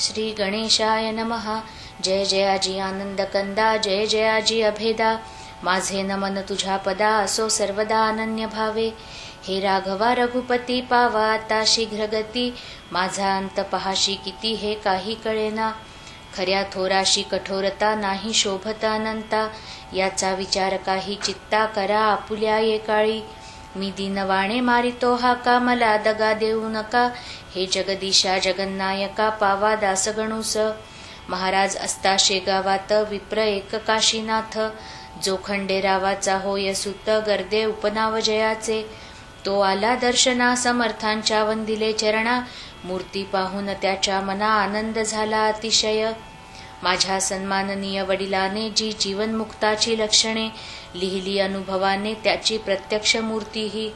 श्री गणेशाय नमः. जय जयाजी आनंद कंदा, जय जयाजी अभेदा. माझे नमन तुझ्या पदा, असो सर्वदा अनन्य भावे. हे राघवा रघुपती, पावा आता शीघ्र गती. माझा अंत पहाशी किती, हे काही कळेना. खऱ्या थोराशी कठोरता, नाही शोभत अनंता. याचा विचार काही चित्ता, करा आपुल्या ये काळी. मी दीनवाणे मारितो हाका, मला दगा देऊ नका. हे जगदीशा जगन्नायका, पावा दास गणूस. महाराज असता शेगावात, विप्र एक काशीनाथ. जो खंडेरावाचा होय सुत, गर्दे उपनाव जयाचे. तो आला दर्शना, समर्थांच्या वंदिले चरणा. मूर्ती पाहून त्याच्या मना, आनंद झाला अतिशय. माझ्या सन्माननीय वडिलाने जी जीवनमुक्ताची लक्षणे लिहिली अनुभवाने, त्याची प्रत्यक्ष मूर्ती ही.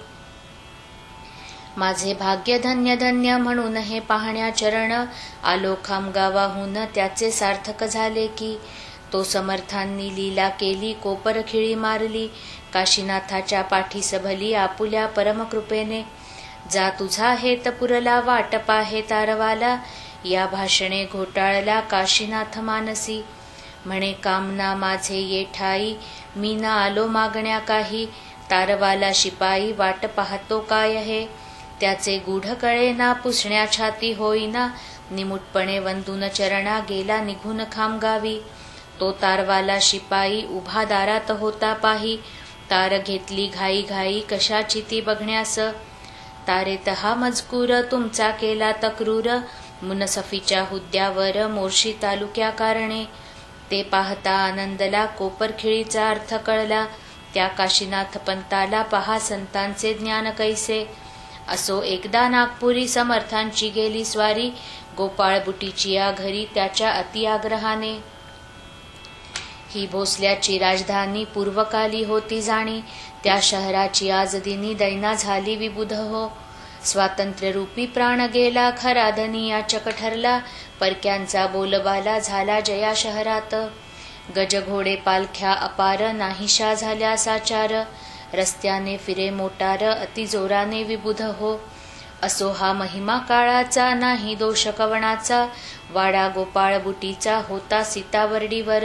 माझे भाग्य धन्य धन्य म्हणून हे पाहण्या चरण. आलो खामगावाहून, त्याचे सार्थक झाले की. तो समर्थांनी लीला केली, कोपरखिळी मारली. काशीनाथाच्या पाठी सभली, आपुल्या परमकृपेने. जा तुझा हेत पुरला, वाटप आहे तारवाला. या भाषणे घोटाळला, काशीनाथ मानसी. म्हणे कामना माझे ये ठाई, मी ना आलो मागण्या काही. तारवाला शिपाई, वाट पाहतो काय हे. त्याचे गूढ कळेना, पुसण्या छाती होईना. निमुटपणे वंदून चरणा, गेला निघून खामगावी. तो तारवाला शिपाई उभा दारात होता पाही. तार घेतली घाई घाई, कशाची ती बघण्यास. तारेत हा मजकूर, तुमचा केला तक्रूर. मुनसफीच्या हुद्द्यावर, मोर्शी तालुक्या कारणे. ते पाहता आनंदला, कोपरखिळीचा अर्थ कळला. त्या काशीनाथ पंताला, पहा संतांचे ज्ञान कैसे. असो एकदा नागपुरी, समर्थांची गेली स्वारी. गोपाळ बुटीची या घरी, त्याच्या अतिआग्रहाने. ही भोसल्याची राजधानी, पूर्वकाली होती जाणी. त्या शहराची आज दिनी, दैना झाली विबुध हो. स्वातंत्र्यरूपी प्राण गेला, खरा धनी याचक ठरला. परक्यांचा बोलबाला झाला जया शहरात. गजघोडे पालख्या अपार, नाहीशा झाल्या साचार. रस्त्याने फिरे मोटार, अति जोराने विबुध हो. असो हा महिमा काळाचा, नाही दोष कवणाचा. वाडा गोपाळ बुटीचा होता सीतावर्डीवर.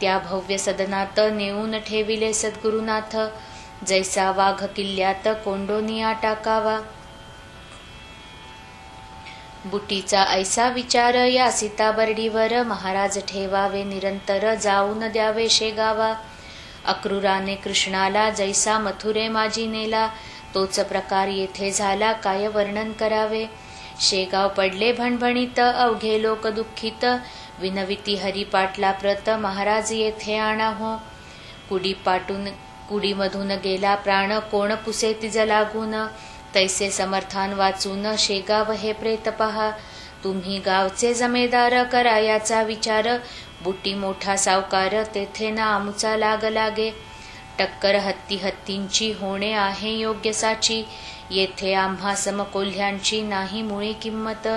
त्या भव्य सदनात नेऊन ठेविले सद्गुरुनाथ. जैसा वाघ किल्ल्यात, कोंडोनिया टाकावा. बुटीचा ऐसा विचार, या सीताबर्डीवर. महाराज ठेवावे निरंतर, जाऊन द्यावे शेगावा. अक्रूराने कृष्णाला, जैसा मथुरे माजी नेला. तोच प्रकार येथे झाला, काय वर्णन करावे. शेगाव पडले भणभणीत, अवघे लोक दुःखित. विनविती हरिपाटला प्रत, महाराज येथे आणा हो. कुडीमधून गेला प्राण, कोण पुसे तिज लागून. तैसे समर्थान वाचून, शेगाव हे प्रेत पहा. तुम्ही गावचे जमेदार, करा याचा विचार. बुटी मोठा सावकार, तेथे ना आमुचा लाग लागे. टक्कर हत्ती हत्तींची होणे आहे योग्य साची. येथे आम्हा समकोल्ह्यांची नाही मुळी किंमत.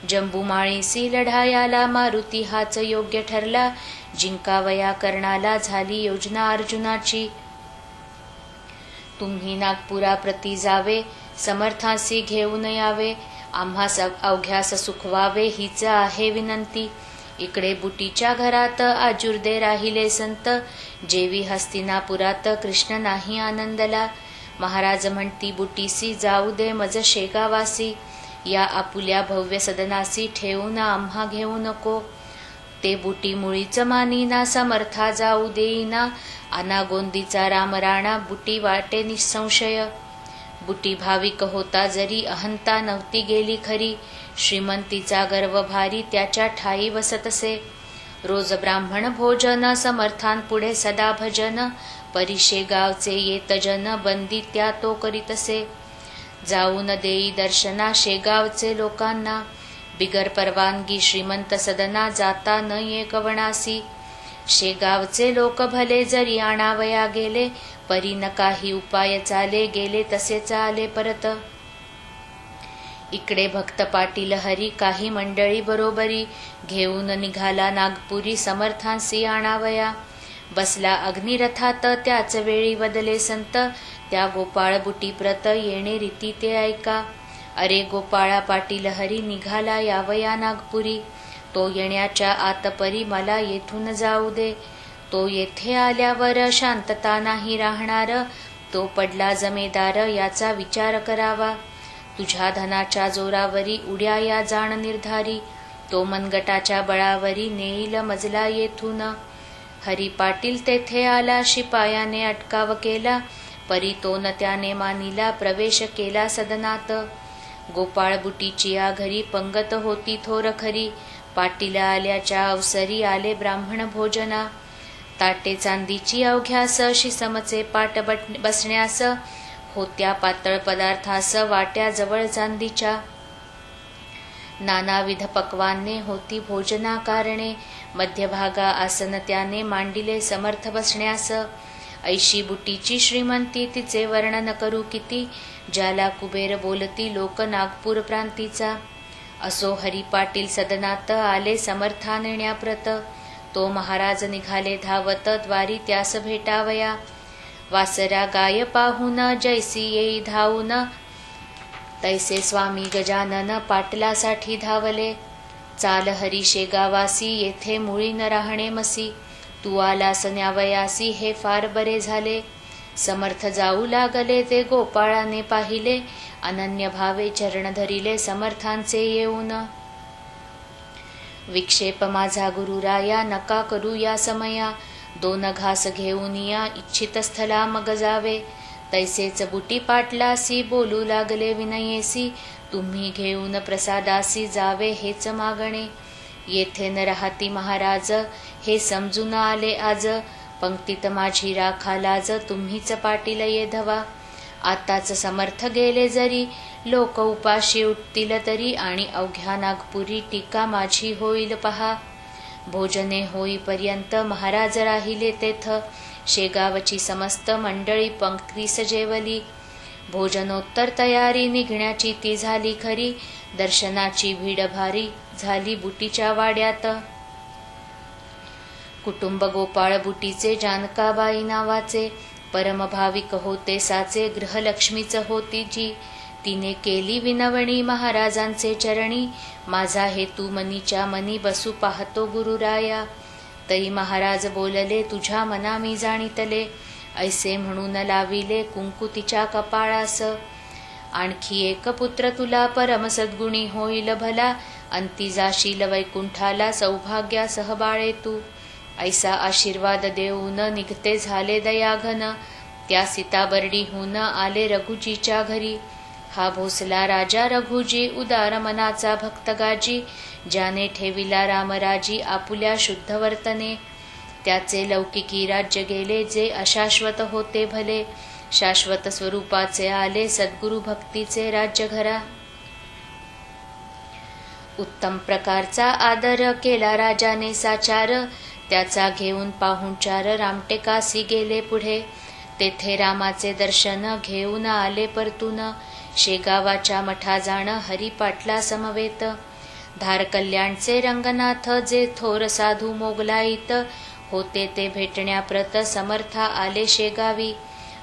जंबुमाळीसी लढायाला, मारुती हाच योग्य ठरला. जिंकावया कर्णाला, झाली योजना अर्जुनाची. तुम्ही नागपुराप्रती जावे, समर्थांसी घेऊन यावे. आम्हा अवघ्यास सुखवावे, हीच आहे विनंती. इकडे बुटीच्या घरात, आजुर्दे राहिले संत. जेवी हस्तिनापुरात, कृष्ण नाही आनंदला. महाराज म्हणती बुटीसी, जाऊ दे मज शेगावासी. या आपुल्या भव्य सदनासी, ठेवून आम्हा घेऊ नको. ते बुटी मुळीच मानीना, समर्था जाऊ देईना. अनागोंदीचा रामराणा, बुटी वाटे निसंशय. बुटी भाविक होता जरी, अहंता नव्हती गेली खरी. श्रीमंतीचा गर्व भारी, त्याच्या ठाई वसतसे. रोज ब्राह्मण भोजन, समर्थांपुढे सदा भजन. परिशे गावचे येत जन, बंदी त्या तो करीतसे. जाऊन देई दर्शना, शेगावचे लोकांना. बिगर परवानगी श्रीमंत सदना, जाता न ये कवणासी. शेगावचे लोक भले, जरी आणावया गेले. परी न काही उपाय चाले, गेले तसेच आले परत. इकडे भक्त पाटील हरी, काही मंडळी बरोबरी. घेऊन निघाला नागपुरी, समर्थांसी आणावया. बसला अग्निरथात, त्याच वेळी वदले संत. त्या गोपाळ बुटी प्रत, येणे रीती ते ऐका. अरे गोपाळा पाटील हरी निघाला यावया नागपुरी. तो येण्याच्या आतपरी मला येथून जाऊ दे. तो येथे आल्यावर शांतता नाही राहणार. तो पडला जमेदार याचा विचार करावा. तुझ्या धनाच्या जोरावरी उड्या या जाण निर्धारी. तो मनगटाच्या बळावरी नेईल मजला येथून. हरी पाटील तेथे आला शिपायाने अटकाव केला. परी तो न त्याने मानिला प्रवेश केला सदनात. गोपाळ बुटीची या घरी पंगत होती थोर खरी. पाटील आल्याच्या अवसरी आले ब्राह्मण भोजना. ताटे चांदीची अवघ्यास शिसमचे पाट बसण्यास. होत्या पातळ पदार्थास वाट्या जवळ चांदीच्या. नानाविध पक्वाने होती भोजना कारणे. मध्यभागा आसन त्याने मांडिले समर्थ बसण्यास. ऐशी बुटीची श्रीमंती तिचे वर्णन करू किती. ज्याला कुबेर बोलती लोक नागपूर प्रांतीचा. असो हरी पाटील सदनात आले समर्था नेण्याप्रत. तो महाराज निघाले धावत द्वारी त्यास भेटावया. वासरा गाय पाहून जैसी येई धावून. तैसे स्वामी गजानन पाटलासाठी धावले. चाल हरी शेगावासी येथे मुळी न राहणे मसी. तू आलास न्यावयासी हे फार बरे झाले. समर्थ जाऊ लागले ते गोपाळाने पाहिले. अनन्य भावे चरण धरिले समर्थांचे येऊन. विक्षेप माझा गुरुराया नका करू या समया. दोन घास घेऊन या इच्छित स्थला मग जावे. तैसेच बुटी पाटलासी बोलू लागले विनयेसी. तुम्ही घेऊन प्रसादासी जावे हेच मागणे. येथे न राहती महाराज हे समजून आले आज. पंक्तीत माझी राखा लाज तुम्हीच पाटील ये धवा. आताच समर्थ गेले जरी लोक उपाशी उठतील तरी. आणि अवघ्या नागपुरी टीका माझी होईल पहा. भोजने होईपर्यंत महाराज राहिले तेथ. शेगावची समस्त मंडळी पंक्तीस जेवली. भोजनोत्तर तयारी निघण्याची ती झाली खरी. दर्शनाची भीड भारी झाली बुटीच्या वाड्यात. कुटुंब गोपाळ बुटीचे जानकाबाई नावाचे. परमभाविक होते साचे गृहलक्ष्मीच होती जी. तिने केली विनवणी महाराजांचे चरणी. माझा हेतू मनीच्या मनी बसू पाहतो गुरुराया. तई महाराज बोलले तुझ्या मना मी जाणितले. ऐसे म्हणून लाविले कुंकू तिच्या कपाळास. आणखी एक पुत्र तुला परम सद्गुणी होईल भला. अंती जाशील वैकुंठाला सौभाग्यासह बाळे तू. ऐसा आशीर्वाद देऊन निघते झाले दयाघन. त्या सीताबर्डीहून आले रघुजीच्या घरी. हा भोसला राजा रघुजी उदार मनाचा भक्त गाजी. ज्याने ठेविला रामराजी आपुल्या शुद्ध वर्तने. त्याचे लौकिकी राज्य गेले जे अशाश्वत होते भले. शाश्वत स्वरूपाचे आले सद्गुरु भक्तीचे राज्य घरा. उत्तम प्रकारचा आदर केला राजाने साचार. त्याचा घेऊन पाहुणचार रामटेकासी गेले पुढे. तेथे रामाचे दर्शन घेऊन आले परतून. शेगावाच्या मठा जाण हरी पाटला समवेत. धार कल्याणचे रंगनाथ जे थोर साधू मोगलाईत. होते ते भेटण्याप्रत समर्था आले शेगावी.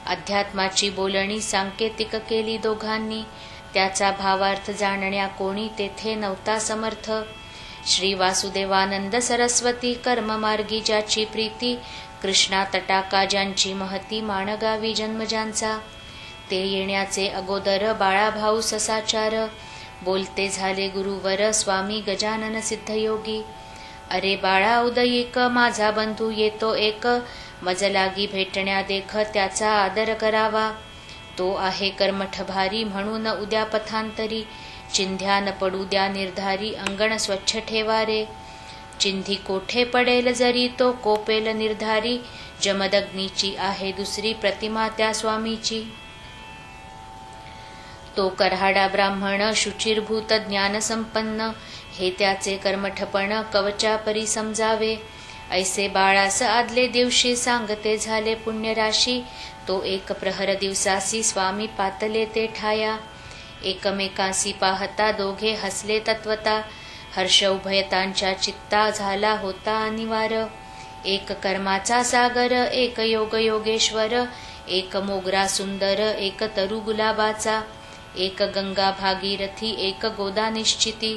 अध्यात्माची बोलणी सांकेतिक केली दोघांनी. त्याचा भावार्थ जाणण्या कोणी तेथे नव्हता समर्थ. श्री वासुदेवानंद सरस्वती कर्ममार्गी ज्याची प्रीती. कृष्णा तटाका ज्यांची महती माणगावी जन्मजांचा. ते येण्याचे अगोदर बाळाभाऊ ससाचार. बोलते झाले गुरुवर स्वामी गजानन सिद्धयोगी. अरे बाळा उदयिक माझा बंधू येतो एक. मजलागी भेटण्या देख त्याचा आदर करावा. तो आहे कर्मठ भारी म्हणून उद्या पथांतरी. चिंध्या न पडू द्या निर्धारी अंगण स्वच्छ ठेवा रे. चिंधी कोठे पडेल जरी तो कोपेल निर्धारी. जमदग्नीची आहे दुसरी प्रतिमा त्या स्वामीची. तो करहाडा ब्राह्मण शुचिरभूत ज्ञान संपन्न. हे त्याचे कर्मठपण कवचा परी समजावे. ऐसे बाळास आदले दिवशी सांगते झाले पुण्यराशी. तो एक प्रहर दिवसासी स्वामी पातले ते ठाया. एकमेकांसी पाहता दोघे हसले तत्वता. हर्ष उभयतांच्या चित्ता झाला होता अनिवार. एक कर्माचा सागर एक योग योगेश्वर. एक मोगरा सुंदर एक तरु गुलाबाचा. एक गंगा भागीरथी एक गोदा निश्चिती